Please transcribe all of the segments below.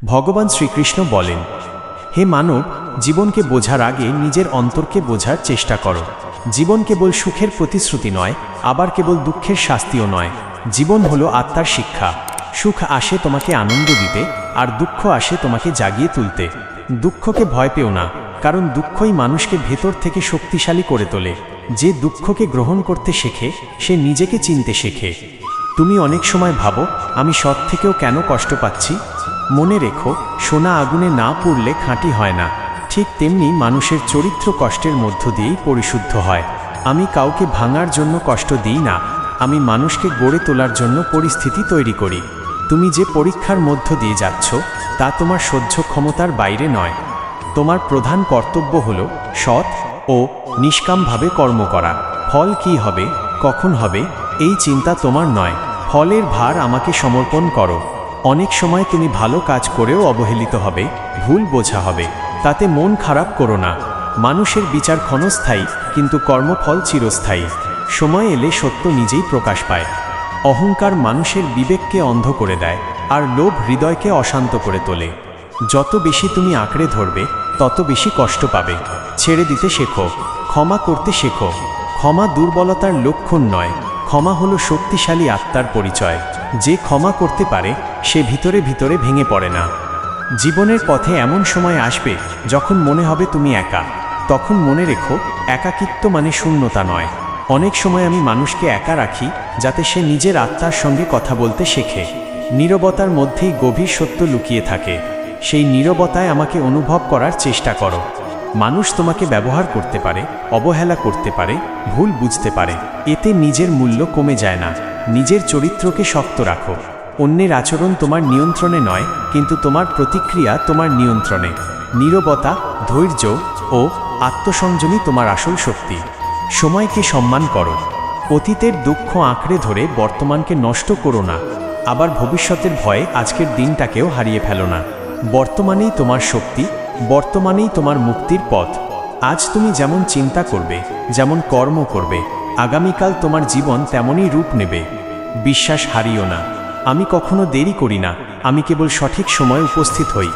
ভগবান শ্রীকৃষ্ণ বলেন, হে মানব, জীবনকে বোঝার আগে নিজের অন্তরকে বোঝার চেষ্টা করো। জীবন কেবল সুখের প্রতিশ্রুতি নয়, আবার কেবল দুঃখের শাস্তিও নয়। জীবন হলো আত্মার শিক্ষা। সুখ আসে তোমাকে আনন্দ দিতে, আর দুঃখ আসে তোমাকে জাগিয়ে তুলতে। দুঃখকে ভয় পেও না, কারণ দুঃখই মানুষকে ভেতর থেকে শক্তিশালী করে তোলে। যে দুঃখকে গ্রহণ করতে শেখে, সে নিজেকে চিনতে শেখে। তুমি অনেক সময় ভাবো, আমি সৎ থেকেও কেন কষ্ট পাচ্ছি? মনে রেখো, সোনা আগুনে না পুড়লে খাঁটি হয় না। ঠিক তেমনি মানুষের চরিত্র কষ্টের মধ্য দিয়েই পরিশুদ্ধ হয়। আমি কাউকে ভাঙার জন্য কষ্ট দিই না, আমি মানুষকে গড়ে তোলার জন্য পরিস্থিতি তৈরি করি। তুমি যে পরীক্ষার মধ্য দিয়ে যাচ্ছ, তা তোমার সহ্য ক্ষমতার বাইরে নয়। তোমার প্রধান কর্তব্য হল সৎ ও নিষ্কামভাবে কর্ম করা। ফল কী হবে, কখন হবে, এই চিন্তা তোমার নয়। ফলের ভার আমাকে সমর্পণ করো। অনেক সময় তুমি ভালো কাজ করেও অবহেলিত হবে, ভুল বোঝা হবে, তাতে মন খারাপ করো না। মানুষের বিচার ক্ষণস্থায়ী, কিন্তু কর্মফল চিরস্থায়ী। সময় এলে সত্য নিজেই প্রকাশ পায়। অহংকার মানুষের বিবেককে অন্ধ করে দেয়, আর লোভ হৃদয়কে অশান্ত করে তোলে। যত বেশি তুমি আঁকড়ে ধরবে, তত বেশি কষ্ট পাবে। ছেড়ে দিতে শেখো, ক্ষমা করতে শেখো। ক্ষমা দুর্বলতার লক্ষণ নয়, ক্ষমা হলো শক্তিশালী আত্মার পরিচয়। যে ক্ষমা করতে পারে, সে ভিতরে ভিতরে ভেঙে পড়ে না। জীবনের পথে এমন সময় আসবে যখন মনে হবে তুমি একা। তখন মনে রেখো, একাকিত্ব মানে শূন্যতা নয়। অনেক সময় আমি মানুষকে একা রাখি, যাতে সে নিজের আত্মার সঙ্গে কথা বলতে শেখে। নীরবতার মধ্যেই গভীর সত্য লুকিয়ে থাকে। সেই নীরবতায় আমাকে অনুভব করার চেষ্টা করো। মানুষ তোমাকে ব্যবহার করতে পারে, অবহেলা করতে পারে, ভুল বুঝতে পারে। এতে নিজের মূল্য কমে যায় না। নিজের চরিত্রকে শক্ত রাখো। অন্যের আচরণ তোমার নিয়ন্ত্রণে নয়, কিন্তু তোমার প্রতিক্রিয়া তোমার নিয়ন্ত্রণে। নীরবতা, ধৈর্য ও আত্মসংযমই তোমার আসল শক্তি। সময়কে সম্মান করো। অতীতের দুঃখ আঁকড়ে ধরে বর্তমানকে নষ্ট করো না। আবার ভবিষ্যতের ভয়ে আজকের দিনটাকেও হারিয়ে ফেলো না। বর্তমানেই তোমার শক্তি, বর্তমানেই তোমার মুক্তির পথ। আজ তুমি যেমন চিন্তা করবে, যেমন কর্ম করবে, আগামীকাল তোমার জীবন তেমনই রূপ নেবে। বিশ্বাস হারিও না। আমি কখনো দেরি করি না, আমি কেবল সঠিক সময়ে উপস্থিত হই।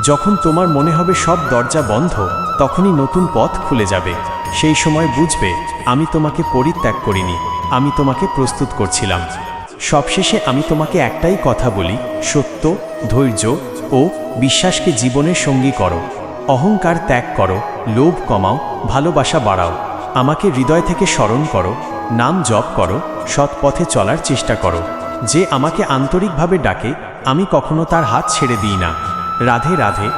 যখন তোমার মনে হবে সব দরজা বন্ধ, তখনই নতুন পথ খুলে যাবে। সেই সময় বুঝবে, আমি তোমাকে পরিত্যাগ করিনি, আমি তোমাকে প্রস্তুত করছিলাম। সবশেষে আমি তোমাকে একটাই কথা বলি, সত্য, ধৈর্য ও বিশ্বাসকে জীবনের সঙ্গী করো। অহংকার ত্যাগ করো, লোভ কমাও, ভালোবাসা বাড়াও। আমাকে হৃদয় থেকে স্মরণ করো, নাম জপ করো, সৎ পথে চলার চেষ্টা করো। যে আমাকে আন্তরিকভাবে ডাকে, আমি কখনো তার হাত ছেড়ে দিই না। রাধে রাধে।